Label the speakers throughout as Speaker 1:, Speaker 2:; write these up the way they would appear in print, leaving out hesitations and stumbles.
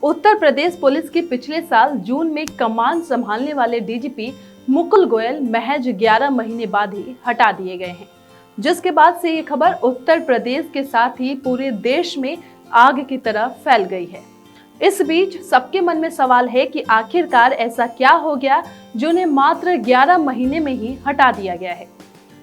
Speaker 1: Uttar Pradesh police की पिछले साल जून में कमान संभालने वाले डीजीपी मुकुल गोयल महज 11 महीने बाद ही हटा दिए गए हैं, जिसके बाद से ये खबर उत्तर प्रदेश के साथ ही पूरे देश में आग की तरह फैल गई है। इस बीच सबके मन में सवाल है कि आखिरकार ऐसा क्या हो गया जो उन्हें मात्र 11 महीने में ही हटा दिया गया है।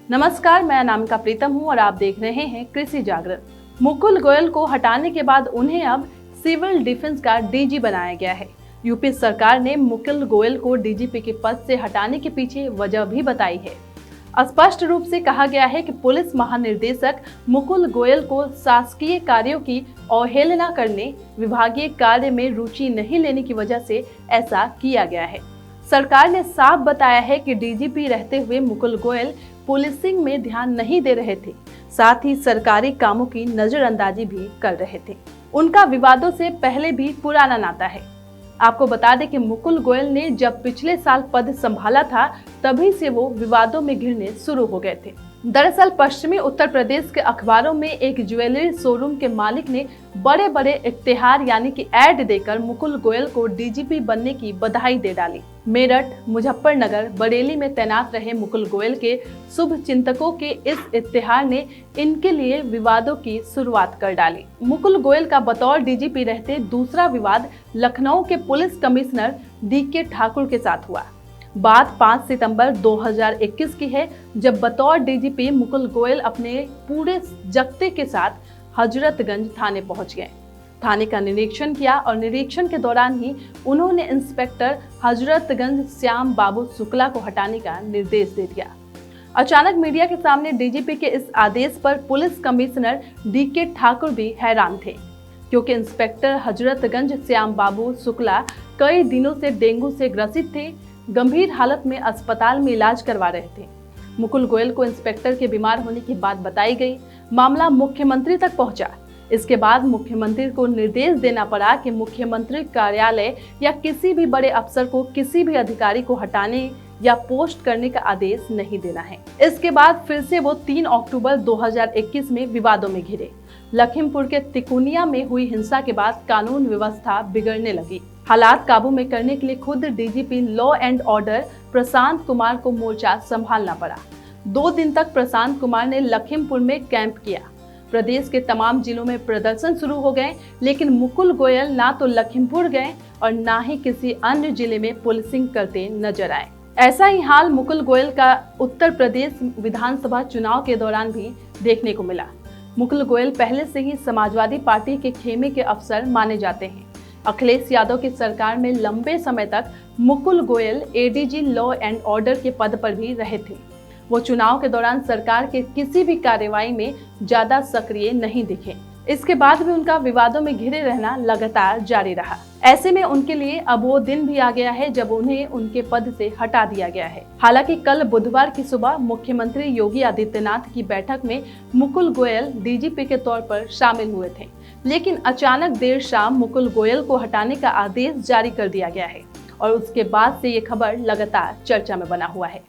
Speaker 1: नमस्कार, मैं अनामिका प्रीतम हूं और आप देख रहे हैं कृषि जागरण। मुकुल गोयल को हटाने के बाद उन्हें अब सिविल डिफेंस का डीजी बनाया गया है। यूपी सरकार ने मुकुल गोयल को डीजीपी के पद से हटाने के पीछे वजह भी बताई है। स्पष्ट रूप से कहा गया है कि पुलिस महानिदेशक मुकुल गोयल को शासकीय कार्यों की अवहेलना करने, विभागीय कार्य में रुचि नहीं लेने की वजह से ऐसा किया गया है। सरकार ने साफ बताया है कि डीजीपी रहते हुए मुकुल गोयल पुलिसिंग में ध्यान नहीं दे रहे थे, साथ ही सरकारी कामों की नजरअंदाजी भी कर रहे थे। उनका विवादों से पहले भी पुराना नाता है। आपको बता दें कि मुकुल गोयल ने जब पिछले साल पद संभाला था, तभी से वो विवादों में घिरने शुरू हो गए थे। दरअसल पश्चिमी उत्तर प्रदेश के अखबारों में एक ज्वेलरी शोरूम के मालिक ने बड़े बड़े इश्तेहार यानी कि ऐड देकर मुकुल गोयल को डीजीपी बनने की बधाई दे डाली। मेरठ, मुजफ्फरनगर, बरेली में तैनात रहे मुकुल गोयल के शुभ चिंतकों के इस इश्तेहार ने इनके लिए विवादों की शुरुआत कर डाली। मुकुल गोयल का बतौर डीजीपी रहते दूसरा विवाद लखनऊ के पुलिस कमिश्नर डीके ठाकुर के साथ हुआ। बात 5 सितंबर 2021 की है, जब बतौर डीजीपी मुकुल गोयल अपने पूरे जत्थे के साथ हजरतगंज थाने पहुंच गए। थाने का निरीक्षण किया और निरीक्षण के दौरान ही उन्होंने इंस्पेक्टर हजरतगंज श्याम बाबू शुक्ला को हटाने का निर्देश दे दिया। अचानक मीडिया के सामने डीजीपी के इस आदेश पर पुलिस कमिश्नर डीके ठाकुर भी हैरान थे, क्योंकि इंस्पेक्टर हजरतगंज श्याम बाबू शुक्ला कई दिनों से डेंगू से ग्रसित थे, गंभीर हालत में अस्पताल में इलाज करवा रहे थे। मुकुल गोयल को इंस्पेक्टर के बीमार होने की बात बताई गई। मामला मुख्यमंत्री तक पहुंचा। इसके बाद मुख्यमंत्री को निर्देश देना पड़ा कि मुख्यमंत्री कार्यालय या किसी भी बड़े अफसर को किसी भी अधिकारी को हटाने या पोस्ट करने का आदेश नहीं देना है। इसके बाद फिर से वो 3 अक्टूबर 2021 में विवादों में घिरे। लखीमपुर के तिकोनिया में हुई हिंसा के बाद कानून व्यवस्था बिगड़ने लगी। हालात काबू में करने के लिए खुद DGP law and order Prashant Kumar को मोर्चा संभालना पड़ा। 2 दिन तक प्रशांत कुमार ने लखीमपुर में कैंप किया। प्रदेश के तमाम जिलों में प्रदर्शन शुरू हो गए, लेकिन मुकुल गोयल ना तो लखीमपुर गए और ना ही किसी अन्य जिले में पुलिसिंग करते नजर आए। ऐसा ही हाल मुकुल गोयल का उत्तर प्रदेश विधानसभा चुनाव के दौरान भी देखने को मिला। मुकुल गोयल पहले से ही समाजवादी पार्टी के खेमे के अफसर माने जाते हैं। अखिलेश यादव की सरकार में लंबे समय तक Mukul Goyal ADG law and order के पद पर भी रहे थे। वो चुनाव के दौरान सरकार के किसी भी कार्रवाई में ज्यादा सक्रिय नहीं दिखे। इसके बाद भी उनका विवादों में घिरे रहना लगातार जारी रहा। ऐसे में उनके लिए अब वो दिन भी आ गया है जब उन्हें उनके पद से हटा दिया गया है। हालांकि कल बुधवार की सुबह मुख्यमंत्री योगी आदित्यनाथ की बैठक में मुकुल गोयल डीजीपी के तौर पर शामिल हुए थे, लेकिन अचानक देर शाम मुकुल गोयल को हटाने का आदेश जारी कर दिया गया है और उसके बाद से ये खबर लगातार चर्चा में बना हुआ है।